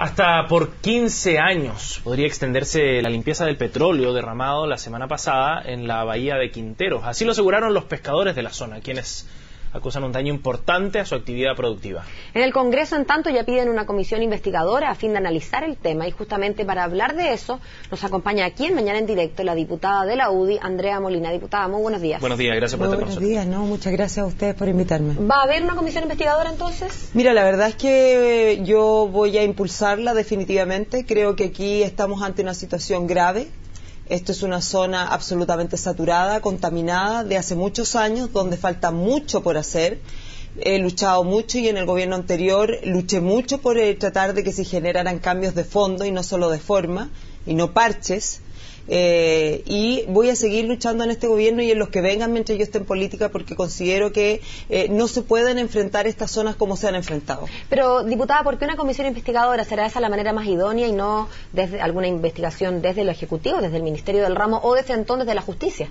Hasta por 15 años podría extenderse la limpieza del petróleo derramado la semana pasada en la bahía de Quinteros. Así lo aseguraron los pescadores de la zona, quienes acusan un daño importante a su actividad productiva. En el Congreso, en tanto, ya piden una comisión investigadora a fin de analizar el tema, y justamente para hablar de eso nos acompaña aquí en Mañana en Directo la diputada de la UDI, Andrea Molina. Diputada, muy buenos días. Buenos días, gracias por estar con nosotros. Buenos días, muchas gracias a ustedes por invitarme. ¿Va a haber una comisión investigadora entonces? Mira, la verdad es que yo voy a impulsarla definitivamente. Creo que aquí estamos ante una situación grave. Esto es una zona absolutamente saturada, contaminada de hace muchos años, donde falta mucho por hacer. He luchado mucho y en el gobierno anterior luché mucho por tratar de que se generaran cambios de fondo y no solo de forma, y no parches. Y voy a seguir luchando en este gobierno y en los que vengan mientras yo esté en política, porque considero que no se pueden enfrentar estas zonas como se han enfrentado. Pero, diputada, ¿por qué una comisión investigadora? ¿Será esa la manera más idónea y no desde alguna investigación desde lo Ejecutivo, desde el Ministerio del Ramo o desde entonces de la Justicia?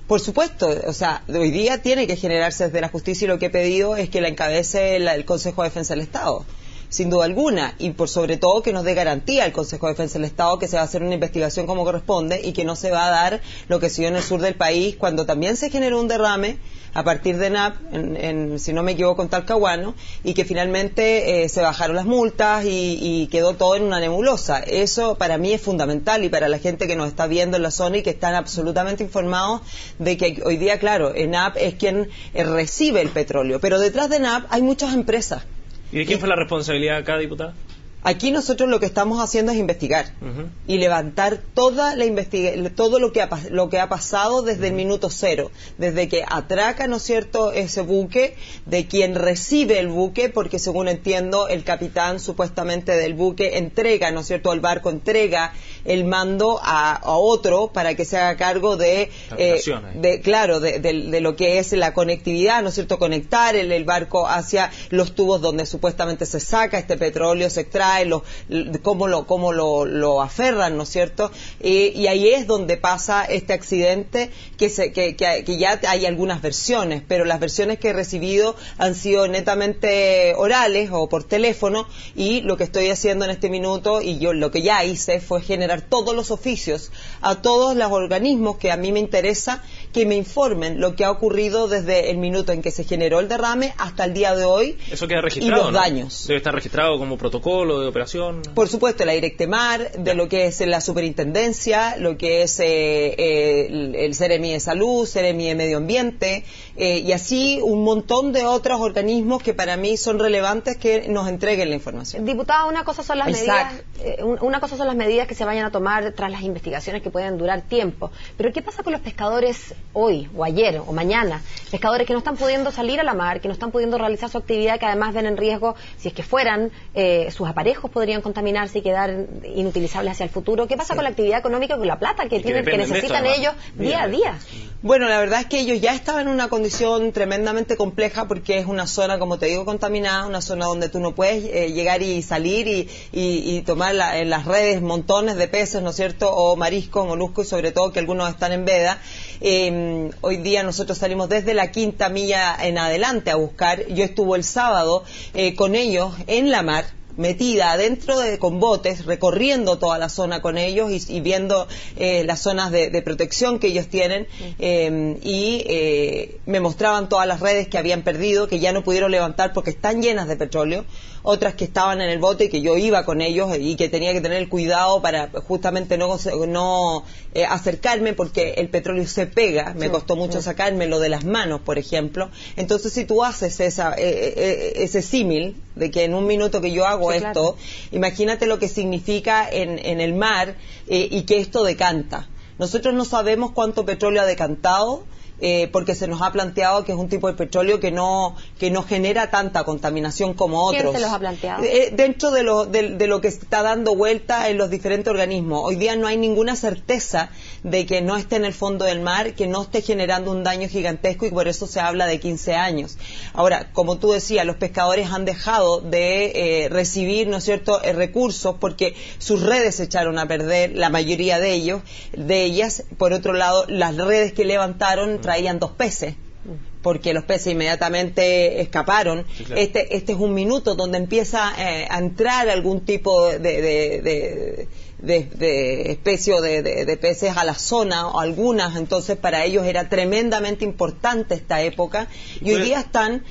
Por supuesto, o sea, hoy día tiene que generarse desde la justicia, y lo que he pedido es que la encabece el Consejo de Defensa del Estado, sin duda alguna, y por sobre todo que nos dé garantía al Consejo de Defensa del Estado que se va a hacer una investigación como corresponde y que no se va a dar lo que se dio en el sur del país, cuando también se generó un derrame a partir de NAP, si no me equivoco, en Talcahuano, y que finalmente se bajaron las multas y quedó todo en una nebulosa. Eso para mí es fundamental, y para la gente que nos está viendo en la zona y que están absolutamente informados de que hoy día, claro, NAP es quien recibe el petróleo, pero detrás de NAP hay muchas empresas. ¿Y de quién fue la responsabilidad acá, diputada? Aquí nosotros lo que estamos haciendo es investigar y levantar toda la todo lo que ha pasado desde el minuto cero, desde que atraca, ¿no es cierto?, ese buque, de quien recibe el buque, porque según entiendo el capitán supuestamente del buque entrega, ¿no es cierto?, el barco entrega el mando a otro para que se haga cargo de lo que es la conectividad, ¿no es cierto?, conectar el barco hacia los tubos donde supuestamente se saca este petróleo, se extrae, cómo lo aferran, ¿no es cierto? Y ahí es donde pasa este accidente, que ya hay algunas versiones, pero las versiones que he recibido han sido netamente orales o por teléfono, y lo que estoy haciendo en este minuto, y yo lo que ya hice, fue generar todos los oficios a todos los organismos que a mí me interesa que me informen lo que ha ocurrido desde el minuto en que se generó el derrame hasta el día de hoy. Eso queda registrado, y los daños. Debe estar registrado como protocolo de operación. Por supuesto, la Directemar, de lo que es la Superintendencia, lo que es el Seremi de Salud, Seremi de Medio Ambiente, y así un montón de otros organismos que para mí son relevantes que nos entreguen la información. Diputada, una cosa son las medidas que se vayan a tomar tras las investigaciones que pueden durar tiempo, pero ¿qué pasa con los pescadores hoy o ayer o mañana? Pescadores que no están pudiendo salir a la mar, que no están pudiendo realizar su actividad, que además ven en riesgo, si es que fueran, sus aparejos podrían contaminarse y quedar inutilizables hacia el futuro. ¿Qué pasa con la actividad económica, con la plata que necesitan ellos día a día? Bueno, la verdad es que ellos ya estaban en una condición tremendamente compleja, porque es una zona, como te digo, contaminada, una zona donde tú no puedes llegar y salir y tomar en las redes montones de peces, ¿no es cierto?, o mariscos, moluscos, y sobre todo que algunos están en veda. Hoy día nosotros salimos desde la quinta milla en adelante a buscar. Yo estuve el sábado con ellos en la mar, metida adentro con botes, recorriendo toda la zona con ellos y viendo las zonas de protección que ellos tienen, y me mostraban todas las redes que habían perdido, que ya no pudieron levantar porque están llenas de petróleo, otras que estaban en el bote y que yo iba con ellos y que tenía que tener el cuidado para justamente no acercarme, porque el petróleo se pega. Me costó mucho sacármelo de las manos, por ejemplo. Entonces, si tú haces ese símil de que en un minuto que yo hago esto, imagínate lo que significa en el mar, y que esto decanta. Nosotros no sabemos cuánto petróleo ha decantado, porque se nos ha planteado que es un tipo de petróleo que no genera tanta contaminación como otros. ¿Quién se los ha planteado? Dentro de lo que está dando vuelta en los diferentes organismos. Hoy día no hay ninguna certeza de que no esté en el fondo del mar, que no esté generando un daño gigantesco, y por eso se habla de 15 años. Ahora, como tú decías, los pescadores han dejado de recibir, ¿no es cierto?, recursos, porque sus redes se echaron a perder, la mayoría de ellas. Por otro lado, las redes que levantaron traían 2 peces. porque los peces inmediatamente escaparon. Sí, claro. Este es un minuto donde empieza a entrar algún tipo de especie o de peces a la zona, o algunas. Entonces para ellos era tremendamente importante esta época, y hoy día están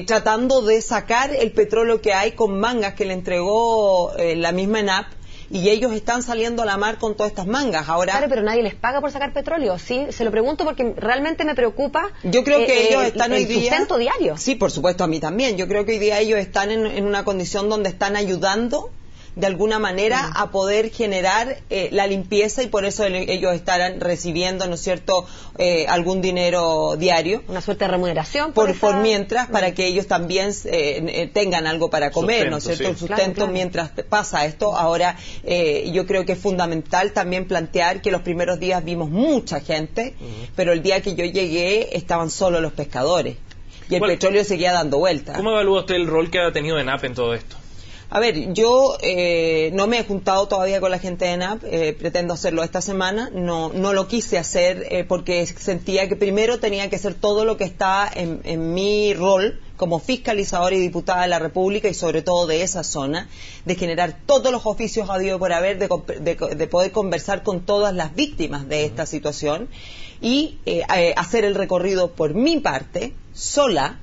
tratando de sacar el petróleo que hay con mangas que le entregó la misma ENAP, y ellos están saliendo a la mar con todas estas mangas. Ahora, claro, pero nadie les paga por sacar petróleo, ¿sí? Se lo pregunto porque realmente me preocupa. Yo creo que ellos están hoy día... el sustento diario. Sí, por supuesto, a mí también. Yo creo que hoy día ellos están en una condición donde están ayudando de alguna manera a poder generar la limpieza, y por eso ellos estarán recibiendo, ¿no es cierto?, algún dinero diario. Una suerte de remuneración. Por mientras, para que ellos también tengan algo para comer, ¿no es cierto?, sí. El sustento, claro. Mientras pasa esto. Ahora, yo creo que es fundamental también plantear que los primeros días vimos mucha gente, pero el día que yo llegué estaban solo los pescadores, y el petróleo seguía dando vueltas. ¿Cómo evalúa usted el rol que ha tenido ENAP en todo esto? A ver, yo no me he juntado todavía con la gente de ENAP, pretendo hacerlo esta semana, no lo quise hacer porque sentía que primero tenía que hacer todo lo que está en mi rol como fiscalizadora y diputada de la República, y sobre todo de esa zona, de generar todos los oficios habido por haber, de poder conversar con todas las víctimas de esta situación, y hacer el recorrido por mi parte, sola,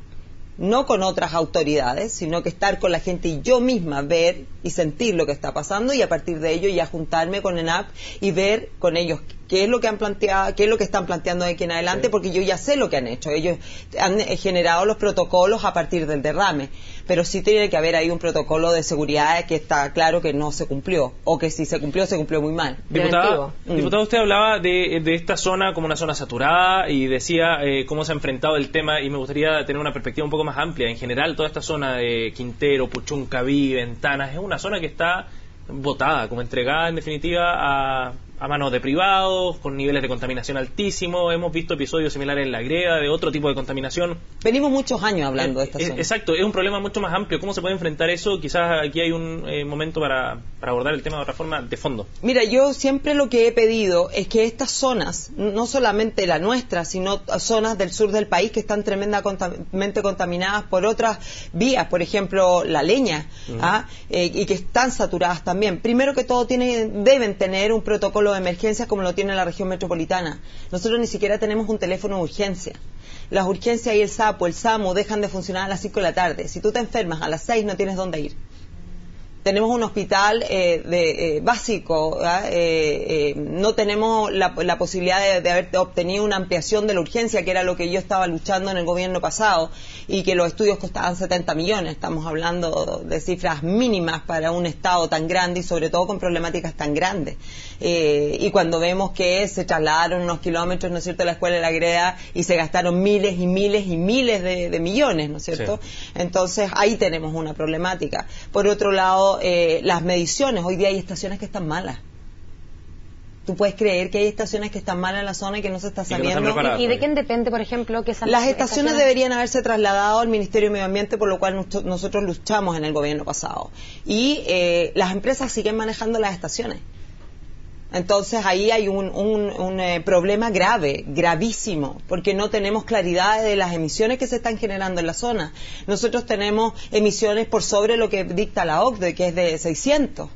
no con otras autoridades, sino que estar con la gente y yo misma ver y sentir lo que está pasando, y a partir de ello ya juntarme con ENAP y ver con ellos qué es lo que han planteado, qué es lo que están planteando de aquí en adelante, porque yo ya sé lo que han hecho. Ellos han generado los protocolos a partir del derrame, pero sí tiene que haber ahí un protocolo de seguridad que está claro que no se cumplió, o que si se cumplió muy mal. Diputada, usted hablaba de esta zona como una zona saturada, y decía cómo se ha enfrentado el tema, y me gustaría tener una perspectiva un poco más amplia. En general, toda esta zona de Quintero, Puchuncaví, Ventanas, es una zona que está botada, como entregada en definitiva a manos de privados, con niveles de contaminación altísimos. Hemos visto episodios similares en La Greda, de otro tipo de contaminación. Venimos muchos años hablando de esta zona. Exacto, es un problema mucho más amplio. ¿Cómo se puede enfrentar eso? Quizás aquí hay un momento para abordar el tema de otra forma, de fondo. Mira, yo siempre lo que he pedido es que estas zonas, no solamente la nuestra, sino zonas del sur del país que están tremendamente contaminadas por otras vías, por ejemplo, la leña, y que están saturadas también. Primero que todo, deben tener un protocolo de emergencias como lo tiene la región metropolitana. Nosotros ni siquiera tenemos un teléfono de urgencia. Las urgencias y el SAMU dejan de funcionar a las 5 de la tarde. Si tú te enfermas a las 6 no tienes dónde ir. Tenemos un hospital básico, no tenemos la posibilidad de haber obtenido una ampliación de la urgencia, que era lo que yo estaba luchando en el gobierno pasado, y que los estudios costaban 70 millones. Estamos hablando de cifras mínimas para un estado tan grande, y sobre todo con problemáticas tan grandes. Y cuando vemos que se trasladaron unos kilómetros, ¿no es cierto?, a la escuela de La Greda, y se gastaron miles y miles y miles de millones, ¿no es cierto? Sí. Entonces ahí tenemos una problemática. Por otro lado, las mediciones. Hoy día hay estaciones que están malas. ¿Tú puedes creer que hay estaciones que están malas en la zona y que no se está sabiendo? ¿Y de quién depende, por ejemplo, que esas las estaciones deberían haberse trasladado al Ministerio de Medio Ambiente, por lo cual nosotros luchamos en el gobierno pasado. Y las empresas siguen manejando las estaciones. Entonces ahí hay un problema grave, gravísimo, porque no tenemos claridad de las emisiones que se están generando en la zona. Nosotros tenemos emisiones por sobre lo que dicta la OCDE, que es de 600,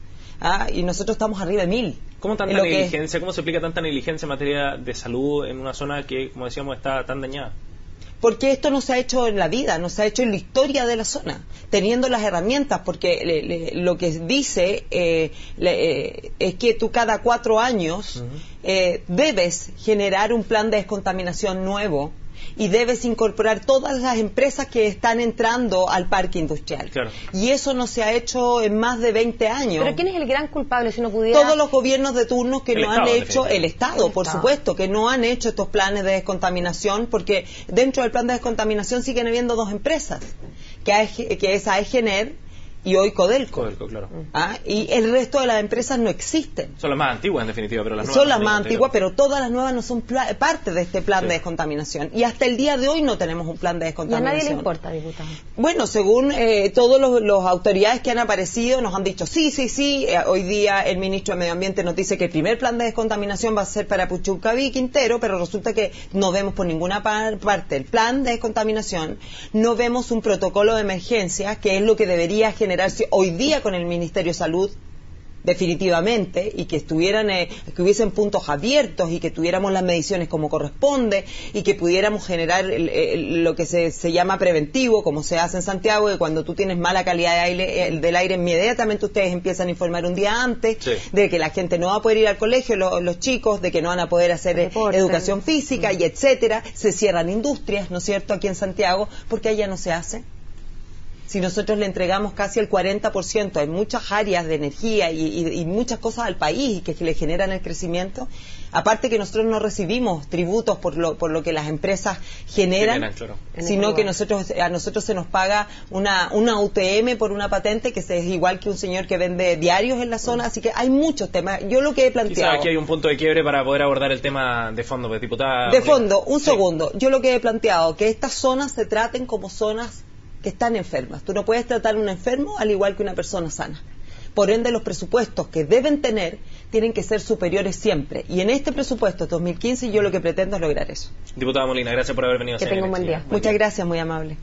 y nosotros estamos arriba de 1000. ¿Cómo tanta negligencia? ¿Cómo se explica tanta negligencia en materia de salud en una zona que, como decíamos, está tan dañada? Porque esto no se ha hecho en la vida, no se ha hecho en la historia de la zona, teniendo las herramientas, porque lo que dice es que tú cada 4 años debes generar un plan de descontaminación nuevo, y debes incorporar todas las empresas que están entrando al parque industrial. Claro. Y eso no se ha hecho en más de 20 años. ¿Pero quién es el gran culpable, si no pudiera...? Todos los gobiernos de turnos que no han hecho, el Estado, por Estado. supuesto, que no han hecho estos planes de descontaminación, porque dentro del plan de descontaminación siguen habiendo 2 empresas, que es AEGENER y hoy Codelco. Codelco, claro. Y el resto de las empresas no existen. Son las más antiguas, en definitiva, pero las nuevas son las más antiguas, pero todas las nuevas no son parte de este plan de descontaminación. Y hasta el día de hoy no tenemos un plan de descontaminación. ¿Y a nadie le importa, diputado? Bueno, según todos los autoridades que han aparecido, nos han dicho sí. Hoy día el ministro de Medio Ambiente nos dice que el primer plan de descontaminación va a ser para Puchuncaví y Quintero, pero resulta que no vemos por ninguna parte el plan de descontaminación, no vemos un protocolo de emergencia, que es lo que debería generarse hoy día con el Ministerio de Salud, definitivamente, y que que hubiesen puntos abiertos y que tuviéramos las mediciones como corresponde y que pudiéramos generar lo que se llama preventivo, como se hace en Santiago, que cuando tú tienes mala calidad del aire, inmediatamente ustedes empiezan a informar un día antes de que la gente no va a poder ir al colegio, los chicos, de que no van a poder hacer educación física y etcétera. Se cierran industrias, ¿no es cierto?, aquí en Santiago, porque allá no se hace. Si nosotros le entregamos casi el 40% en muchas áreas de energía y muchas cosas al país que le generan el crecimiento, aparte que nosotros no recibimos tributos por lo que las empresas generan, sino que a nosotros se nos paga una UTM por una patente que es igual que un señor que vende diarios en la zona, así que hay muchos temas. Yo lo que he planteado... Quizá aquí hay un punto de quiebre para poder abordar el tema de fondo, pues, diputada... De fondo, segundo. Yo lo que he planteado, que estas zonas se traten como zonas que están enfermas. Tú no puedes tratar a un enfermo al igual que una persona sana. Por ende, los presupuestos que deben tener tienen que ser superiores siempre. Y en este presupuesto 2015 yo lo que pretendo es lograr eso. Diputada Molina, gracias por haber venido. Que tenga un buen día. Muchas gracias, muy amable.